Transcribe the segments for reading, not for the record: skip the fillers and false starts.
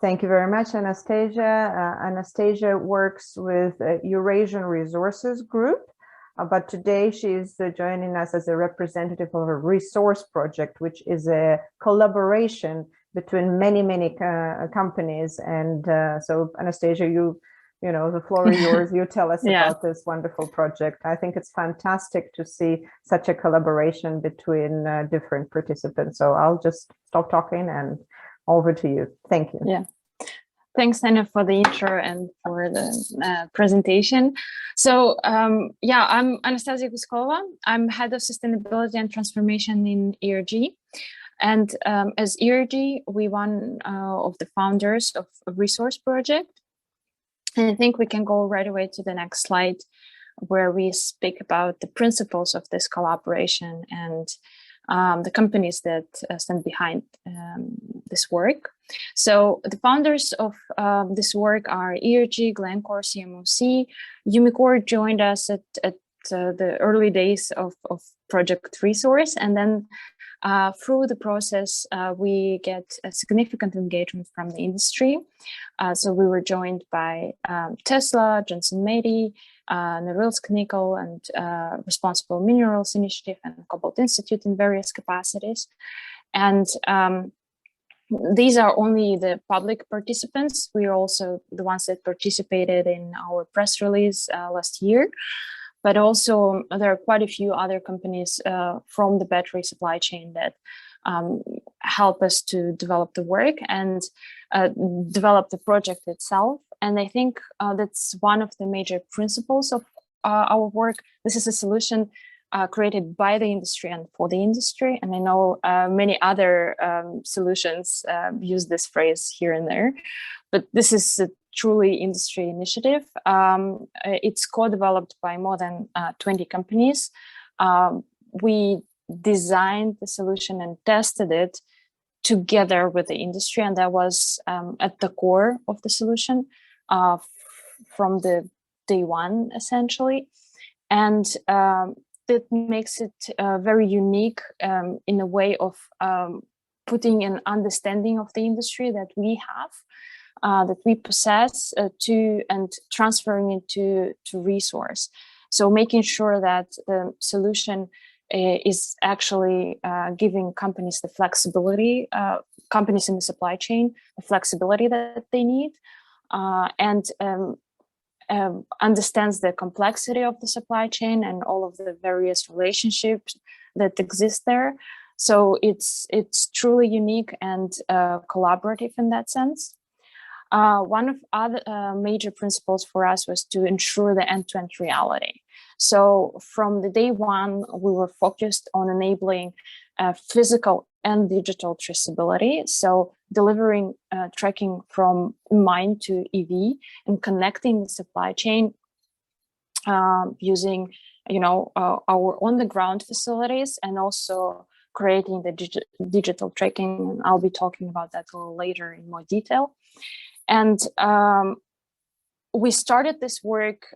Thank you very much, Anastasia. Anastasia works with Eurasian Resources Group, but today she's joining us as a representative of a resource project, which is a collaboration between many companies. And so, Anastasia, you know, the floor is yours. You tell us about this wonderful project. I think it's fantastic to see such a collaboration between different participants. So I'll just stop talking and over to you. Thank you. Yeah. Thanks, Anna, for the intro and for the presentation. So, I'm Anastasia Guskova. I'm Head of Sustainability and Transformation in ERG. And as ERG, we're one of the founders of a resource project. And I think we can go right away to the next slide, where we speak about the principles of this collaboration and the companies that stand behind this work. So the founders of this work are ERG, Glencore, CMOC. Umicore joined us at the early days of Project Resource, and then through the process, we get a significant engagement from the industry. So we were joined by Tesla, Johnson Matthey, Norilsk Nickel, and Responsible Minerals Initiative and Cobalt Institute in various capacities. And these are only the public participants. We are also the ones that participated in our press release last year. But also there are quite a few other companies from the battery supply chain that help us to develop the work and develop the project itself. And I think that's one of the major principles of our work. This is a solution created by the industry and for the industry. And I know many other solutions use this phrase here and there, but this is a truly industry initiative. It's co-developed by more than 20 companies. We designed the solution and tested it together with the industry, and that was at the core of the solution from the day one, essentially. And that makes it very unique in a way of putting an understanding of the industry that we have, that we possess, and transferring it to resource. So making sure that the solution is actually giving companies the flexibility, companies in the supply chain, the flexibility that they need, and understands the complexity of the supply chain and all of the various relationships that exist there. So it's truly unique and collaborative in that sense. One of other major principles for us was to ensure the end-to-end reality. So from the day one, we were focused on enabling physical and digital traceability. So delivering tracking from mine to EV and connecting the supply chain using, our on-the-ground facilities, and also creating the digital tracking. I'll be talking about that a little later in more detail. And we started this work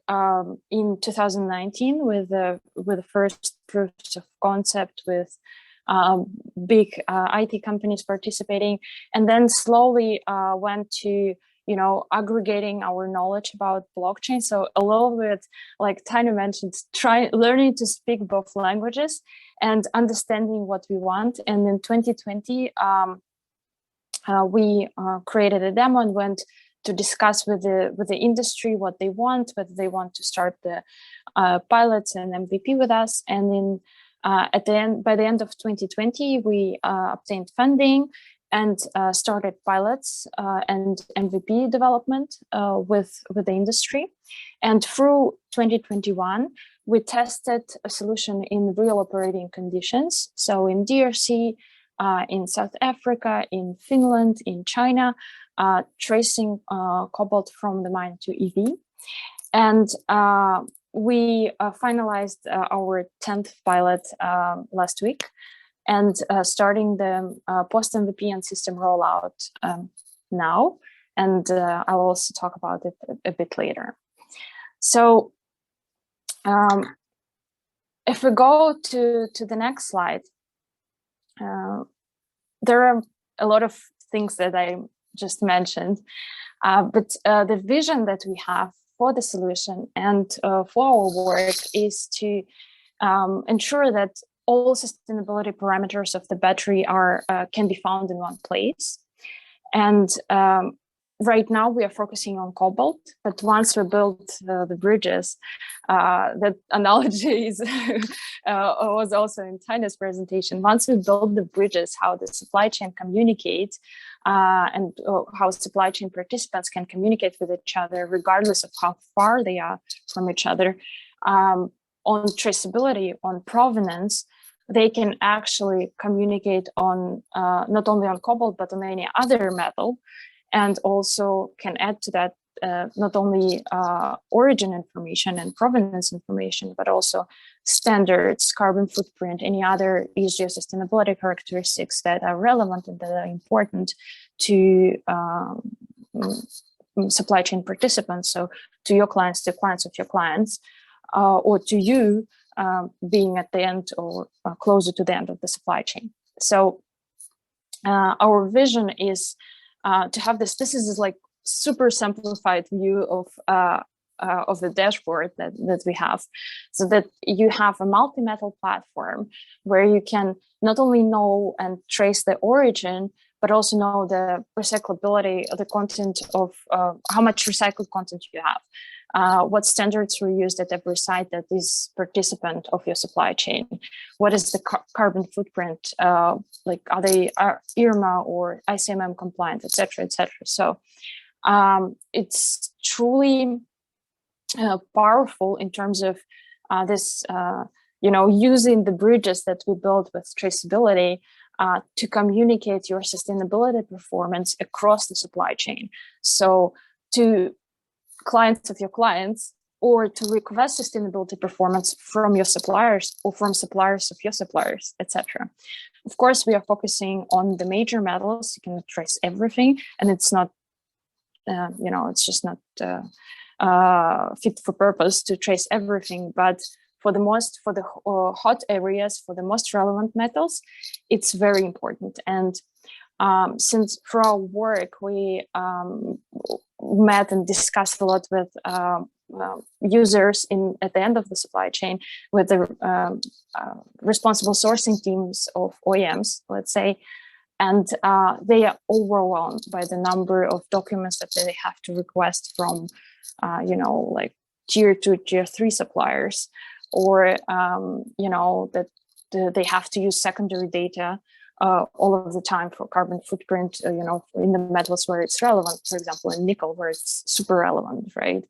in 2019 with the first proofs of concept with big IT companies participating, and then slowly went to aggregating our knowledge about blockchain. So a little bit, like Taina mentioned, learning to speak both languages and understanding what we want. And in 2020, we created a demo and went to discuss with the industry what they want, whether they want to start the pilots and MVP with us. And by the end of 2020, we obtained funding and started pilots and MVP development with the industry. And through 2021, we tested a solution in real operating conditions. So in DRC, in South Africa, in Finland, in China, tracing cobalt from the mine to EV. And we finalized our 10th pilot last week, and starting the post-MVP and system rollout now. And I'll also talk about it a bit later. So if we go to the next slide, there are a lot of things that I just mentioned. But the vision that we have for the solution and for our work is to ensure that all sustainability parameters of the battery are can be found in one place. And right now we are focusing on cobalt, but once we build the bridges, that analogy is, was also in Tina's presentation. Once we build the bridges, how the supply chain communicates and how supply chain participants can communicate with each other, regardless of how far they are from each other, on traceability, on provenance, they can actually communicate on not only on cobalt, but on any other metal, and also can add to that not only origin information and provenance information, but also standards, carbon footprint, any other ESG sustainability characteristics that are relevant and that are important to supply chain participants. So to your clients, to clients of your clients, or to you being at the end or closer to the end of the supply chain. So our vision is to have this is like super simplified view of the dashboard that we have, so that you have a multi-metal platform where you can not only know and trace the origin, but also know the recyclability of the content of how much recycled content you have, what standards were used at every site that is participant of your supply chain, what is the carbon footprint, like are they IRMA or ICMM compliant, etc., etc. So it's truly powerful in terms of this, using the bridges that we built with traceability to communicate your sustainability performance across the supply chain. So to clients of your clients, or to request sustainability performance from your suppliers or from suppliers of your suppliers, etc. Of course, we are focusing on the major metals. You can trace everything, and it's not, it's just not fit for purpose to trace everything. But for the hot areas, for the most relevant metals, it's very important. And since for our work, we met and discussed a lot with users at the end of the supply chain, with the responsible sourcing teams of OEMs, let's say, and they are overwhelmed by the number of documents that they have to request from, like tier 2, tier 3 suppliers, or that they have to use secondary data all of the time for carbon footprint, in the metals where it's relevant, for example, in nickel, where it's super relevant, right?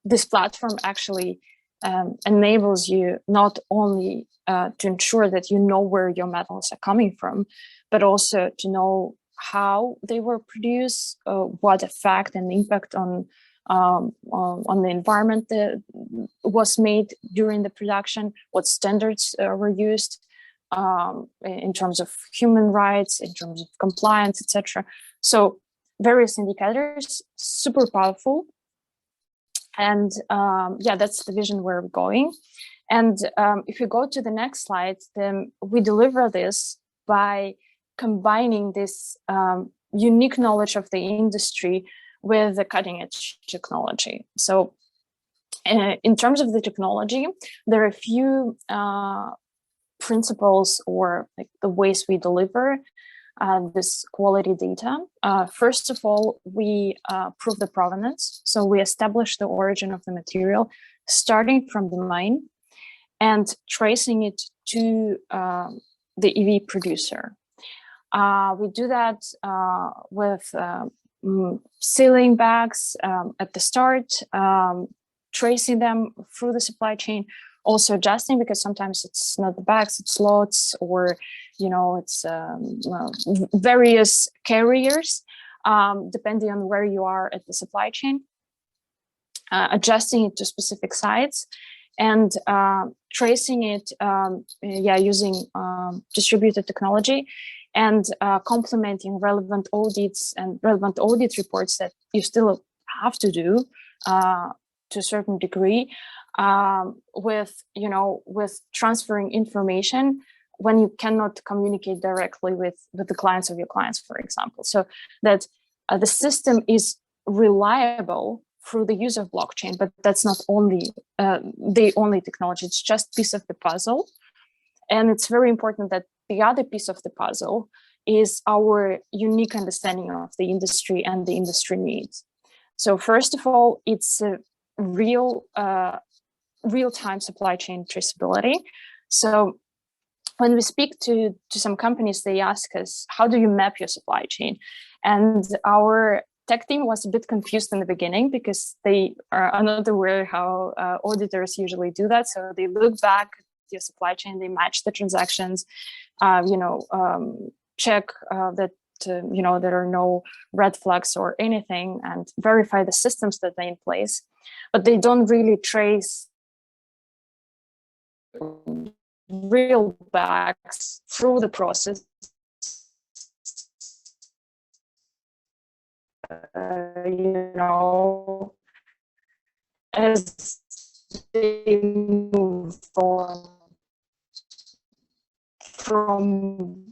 This platform actually enables you not only to ensure that you know where your metals are coming from, but also to know how they were produced, what effect and impact on the environment that was made during the production, what standards were used in terms of human rights, in terms of compliance, etc. So various indicators, super powerful. And that's the vision where we're going. And if you go to the next slide, then we deliver this by combining this unique knowledge of the industry with the cutting edge technology. So in terms of the technology, there are a few principles or like the ways we deliver this quality data. First of all, we prove the provenance. So we establish the origin of the material, starting from the mine and tracing it to the EV producer. We do that with sealing bags at the start, tracing them through the supply chain, also adjusting, because sometimes it's not the bags, it's lots, or it's various carriers, depending on where you are at the supply chain, adjusting it to specific sites, and tracing it using distributed technology, and complementing relevant audits and relevant audit reports that you still have to do to a certain degree, with transferring information when you cannot communicate directly with the clients of your clients, for example. So that the system is reliable through the use of blockchain, but that's not only the only technology. It's just piece of the puzzle. And it's very important that the other piece of the puzzle is our unique understanding of the industry and the industry needs. So first of all, it's a real-time supply chain traceability. So when we speak to some companies, they ask us, how do you map your supply chain? And our tech team was a bit confused in the beginning because they are not aware how auditors usually do that. So they look back at your supply chain, they match the transactions, check that there are no red flags or anything, and verify the systems that are in place. But they don't really trace real backs through the process. As they move from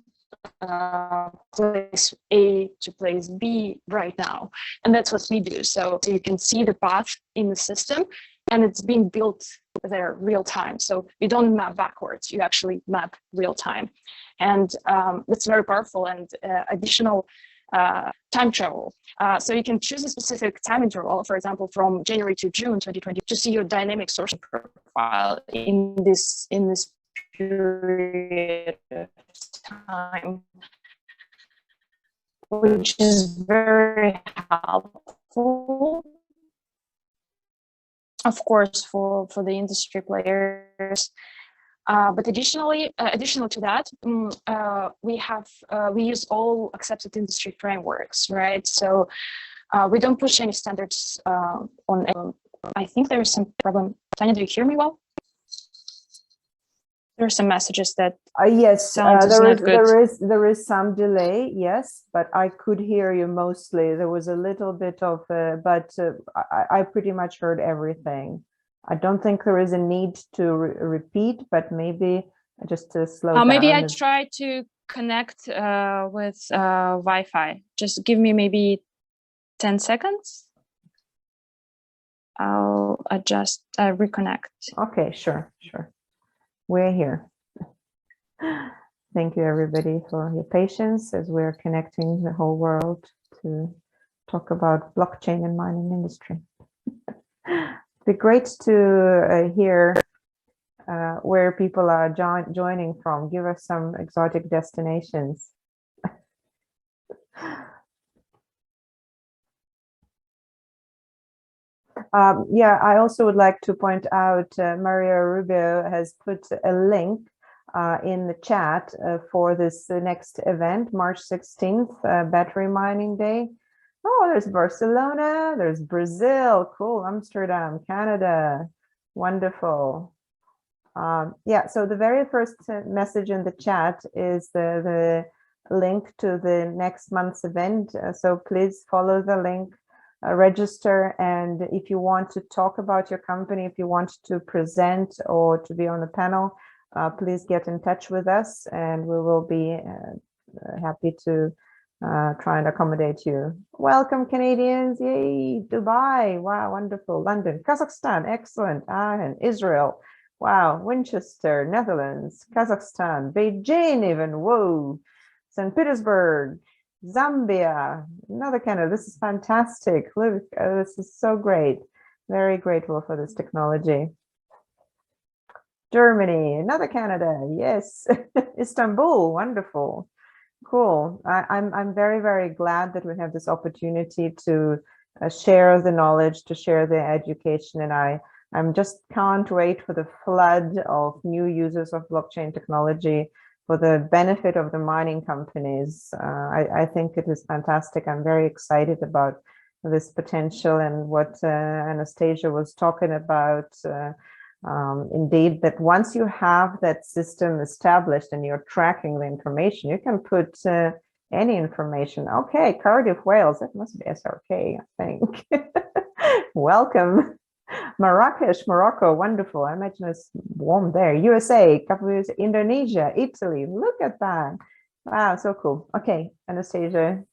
place A to place B right now. And that's what we do. So you can see the path in the system, and it's being built there real time. So you don't map backwards, you actually map real time. And that's very powerful and additional time travel. So you can choose a specific time interval, for example, from January to June 2020, to see your dynamic sourcing profile in this period of time, which is very helpful, of course, for the industry players. But additional to that, we use all accepted industry frameworks, right? So we don't push any standards on. I think there is some problem. Tanya, do you hear me well? There are some messages that yes, there is some delay, yes, but I could hear you mostly. There was a little bit of, but I pretty much heard everything. I don't think there is a need to repeat, but maybe just to slow down. Maybe I try to connect with Wi-Fi. Just give me maybe 10 seconds. I'll adjust, reconnect. Okay, sure. We're here. Thank you, everybody, for your patience as we're connecting the whole world to talk about blockchain and mining industry. It'd be great to hear where people are joining from. Give us some exotic destinations. Yeah, I also would like to point out Maria Rubio has put a link in the chat for this next event, March 16th, Battery Mining Day. Oh, there's Barcelona, there's Brazil, cool, Amsterdam, Canada, wonderful. Yeah, so the very first message in the chat is the link to the next month's event. So please follow the link. Register, and if you want to talk about your company, if you want to present or to be on the panel, please get in touch with us and we will be happy to try and accommodate you. Welcome, Canadians. Yay, Dubai, wow, wonderful. London, Kazakhstan, excellent. And Israel, wow, Winchester, Netherlands, Kazakhstan, Beijing even, whoa, St. Petersburg, Zambia, another Canada. This is fantastic. Look, this is so great. Very grateful for this technology. Germany, another Canada. Yes, Istanbul, wonderful, cool. I'm very, very glad that we have this opportunity to share the knowledge, to share the education, and I'm just can't wait for the flood of new users of blockchain technology for the benefit of the mining companies. I think it is fantastic. I'm very excited about this potential and what Anastasia was talking about. Indeed, that once you have that system established and you're tracking the information, you can put any information. Okay, Cardiff, Wales, that must be SRK, I think. Welcome. Marrakesh, Morocco, wonderful. I imagine it's warm there. USA, couple of years, Indonesia, Italy. Look at that. Wow, so cool. Okay, Anastasia,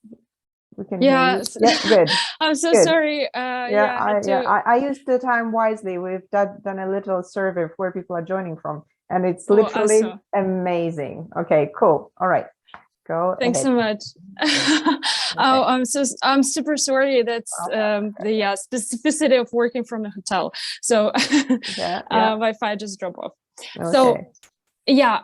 we can hear you. Yeah, good. I'm so Good. sorry. I used the time wisely. We've done a little survey of where people are joining from, and it's Oh, literally awesome. amazing. Okay, cool. All right, go Thanks ahead. so much. Oh, I'm super sorry. That's the specificity of working from a hotel. So Wi-Fi just dropped off. Okay. So yeah,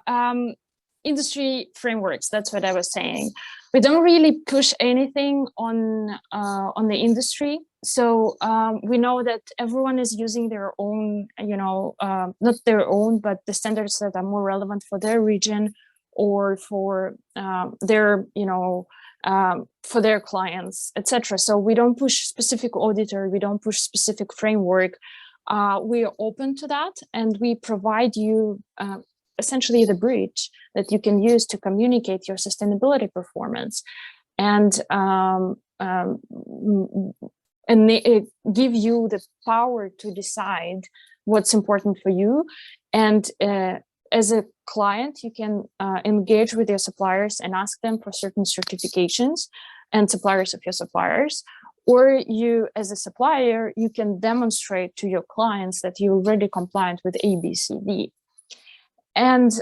industry frameworks. That's what I was saying. We don't really push anything on the industry. So we know that everyone is using their own, not their own, but the standards that are more relevant for their region or for their, for their clients, etc. So we don't push specific auditor, we don't push specific framework. We are open to that, and we provide you essentially the bridge that you can use to communicate your sustainability performance, and give you the power to decide what's important for you. And as a client, you can engage with your suppliers and ask them for certain certifications and suppliers of your suppliers. Or you, as a supplier, you can demonstrate to your clients that you're already compliant with A, B, C, D. And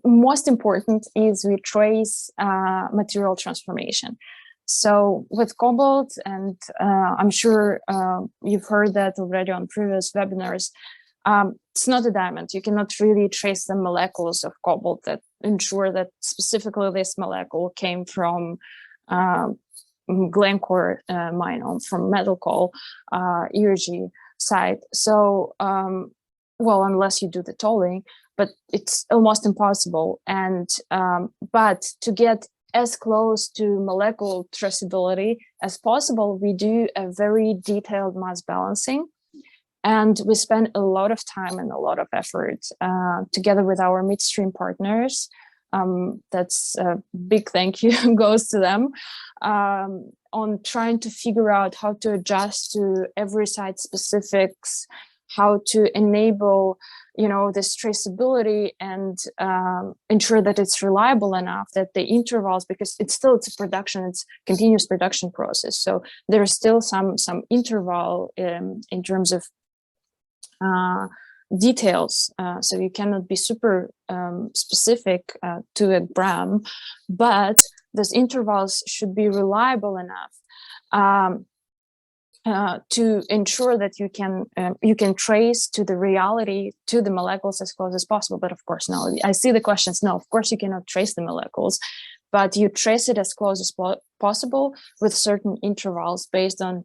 most important is we trace material transformation. So with cobalt, and I'm sure you've heard that already on previous webinars, it's not a diamond. You cannot really trace the molecules of cobalt that ensure that specifically this molecule came from Glencore mine, from metal coal, ERG site. So, well, unless you do the tolling, but it's almost impossible. And but to get as close to molecular traceability as possible, we do a very detailed mass balancing. And we spend a lot of time and a lot of effort together with our midstream partners. That's a big thank you goes to them on trying to figure out how to adjust to every site specifics, how to enable, this traceability and ensure that it's reliable enough, that the intervals, because it's a production, it's continuous production process. So there is still some interval in terms of details, so you cannot be super specific to a gram, but those intervals should be reliable enough to ensure that you can trace to the reality, to the molecules as close as possible. But of course, no, I see the questions. No, of course you cannot trace the molecules, but you trace it as close as possible with certain intervals based on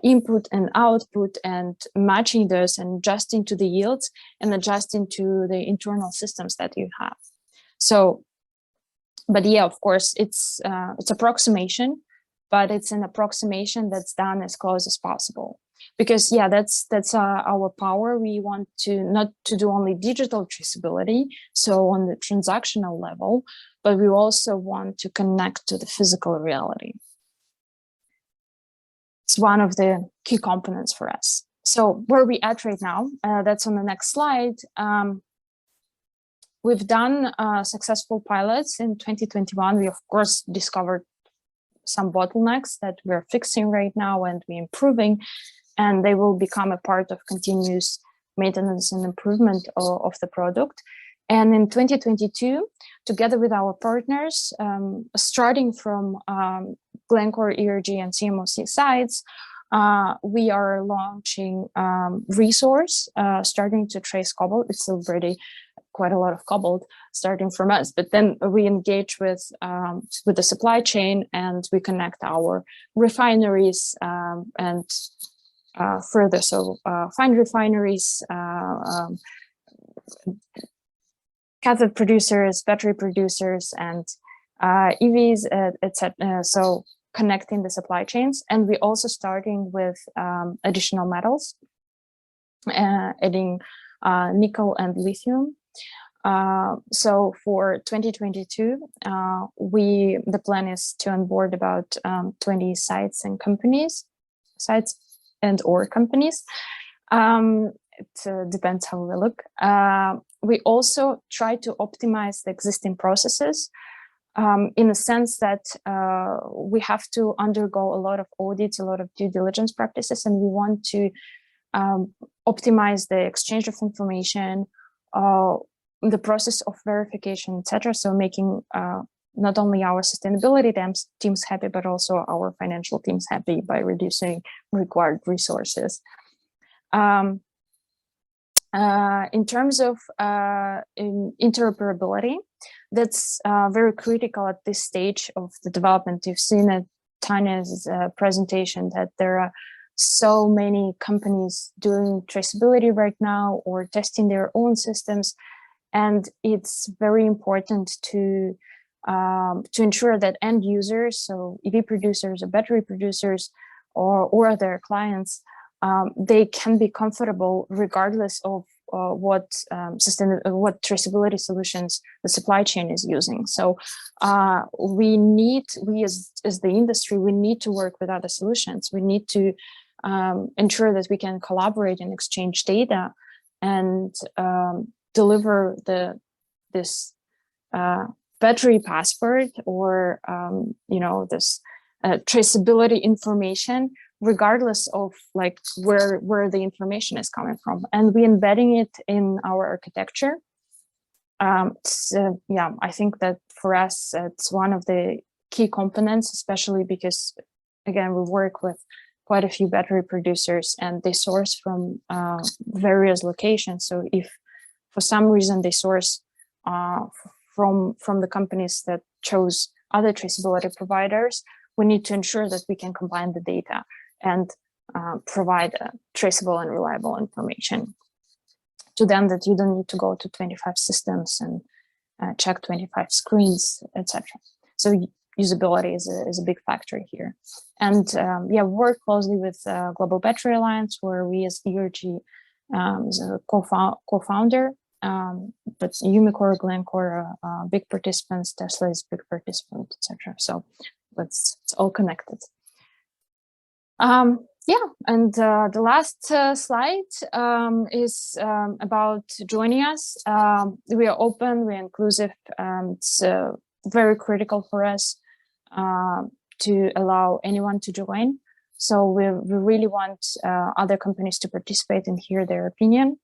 input and output, and matching those and adjusting to the yields and adjusting to the internal systems that you have. So, but yeah, of course, it's approximation, but it's an approximation that's done as close as possible. Because yeah, that's our power. We want to not to do only digital traceability, so on the transactional level, but we also want to connect to the physical reality. It's one of the key components for us. So where are we at right now? That's on the next slide. We've done successful pilots in 2021. We of course discovered some bottlenecks that we're fixing right now, and we're improving, and they will become a part of continuous maintenance and improvement of the product. And in 2022, together with our partners, starting from Glencore, ERG, and CMOC sites, we are launching resource, starting to trace cobalt. It's already quite a lot of cobalt starting from us, but then we engage with the supply chain, and we connect our refineries and further. So fine refineries, cathode producers, battery producers, and EVs, etc. So connecting the supply chains, and we're also starting with additional metals, adding nickel and lithium. So for 2022, the plan is to onboard about 20 sites and companies, and or companies. It depends how we look. We also try to optimize the existing processes in the sense that we have to undergo a lot of audits, a lot of due diligence practices, and we want to optimize the exchange of information, the process of verification, etc. So making not only our sustainability teams happy, but also our financial teams happy by reducing required resources. In terms of interoperability, that's very critical at this stage of the development. You've seen at Tanya's presentation that there are so many companies doing traceability right now or testing their own systems, and it's very important to ensure that end users, so EV producers or battery producers or their clients, they can be comfortable regardless of what traceability solutions the supply chain is using. So we as the industry, we need to work with other solutions. We need to ensure that we can collaborate and exchange data and deliver this battery passport or this traceability information, regardless of like where the information is coming from, and we're embedding it in our architecture. So yeah, I think that for us it's one of the key components, especially because again we work with quite a few battery producers and they source from various locations. So if for some reason they source from the companies that chose other traceability providers, we need to ensure that we can combine the data and provide traceable and reliable information to them, that you don't need to go to 25 systems and check 25 screens, etc. So usability is a big factor here. And yeah, we work closely with Global Battery Alliance, where we as ERG is a co-founder, but Umicore, Glencore are big participants, Tesla is a big participant, etc. So it's all connected. Yeah, and the last slide is about joining us. We are open, we're inclusive. It's very critical for us to allow anyone to join. So we really want other companies to participate and hear their opinion.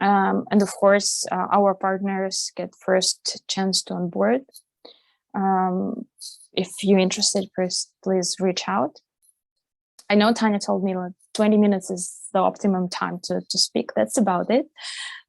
And of course, our partners get first chance to onboard. If you're interested, please reach out. I know Tanya told me like 20 minutes is the optimum time to speak. That's about it.